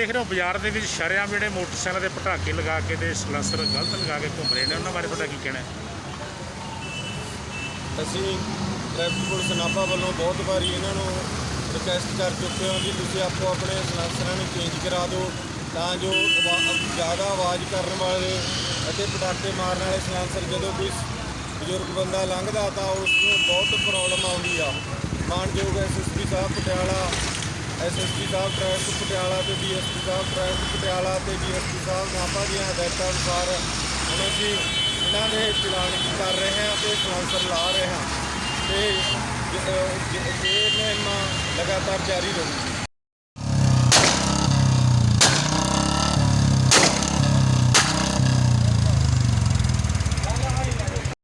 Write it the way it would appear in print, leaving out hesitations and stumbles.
ਦੇਖ ਰਹੇ ਹੋ ਬਾਜ਼ਾਰ ਦੇ ਵਿੱਚ ਸ਼ਰੇਆਮ ਜਿਹੜੇ ਮੋਟਰਸਾਈਕਲ ਦੇ ਪਟਾਕੇ ਲਗਾ ਕੇ ਤੇ ਸਲੈਂਸਰ ਗਲਤ ਲਗਾ ਕੇ ਘੁੰਮ ਰਹੇ ਨੇ, ਉਹਨਾਂ ਬਾਰੇ ਤੁਹਾਡਾ ਕੀ ਕਹਿਣਾ ਹੈ? ਅਸੀਂ ਟ੍ਰੈਫਿਕ ਪੁਲਿਸ ਨਾਭਾ ਵੱਲੋਂ ਬਹੁਤ ਵਾਰੀ ਇਹਨਾਂ ਨੂੰ ਰਿਕੁਐਸਟ ਕਰ ਚੁੱਕੇ ਹਾਂ ਕਿ ਤੁਸੀਂ ਆਪੋ ਆਪਣੇ ਸਲੈਂਸਰਾਂ ਨੂੰ ਚੇਂਜ ਕਰਾ ਦਿਓ, ਤਾਂ ਜੋ ਜ਼ਿਆਦਾ ਆਵਾਜ਼ ਕਰਨ ਵਾਲੇ ਅਤੇ ਪਟਾਕੇ ਮਾਰਨ ਵਾਲੇ ਸਲੈਂਸਰ ਜਦੋਂ ਕੋਈ ਬਜ਼ੁਰਗ ਬੰਦਾ ਲੰਘਦਾ ਤਾਂ ਉਸ ਨੂੰ ਬਹੁਤ ਪ੍ਰੋਬਲਮ ਆਉਂਦੀ ਆ। ਮਾਨਯੋਗ ਐਸਐਸਪੀ ਸਾਹਿਬ ਪਟਿਆਲਾ, ਐਸਐਸਪੀ ਸਾਹਿਬ ਟ੍ਰੈਫਿਕ ਪਟਿਆਲਾ ਅਤੇ ਡੀਐਸਪੀ ਸਾਹਿਬ ਟ੍ਰੈਫਿਕ ਪਟਿਆਲਾ ਅਤੇ ਡੀਐਸਪੀ ਸਾਹਿਬ ਨਾਭਾ ਦੀਆਂ ਹਦਾਇਤਾਂ ਅਨੁਸਾਰ ਹੁਣ ਅਸੀਂ ਇਹਨਾਂ ਦੇ ਚਲਾਨ ਕਰ ਰਹੇ ਹਾਂ ਅਤੇ ਸਲੈਂਸਰ ਲਾ ਰਹੇ ਹਾਂ, ਅਤੇ ਇਹ ਮੁਹਿੰਮ ਲਗਾਤਾਰ ਜਾਰੀ ਰਹੂਗੀ।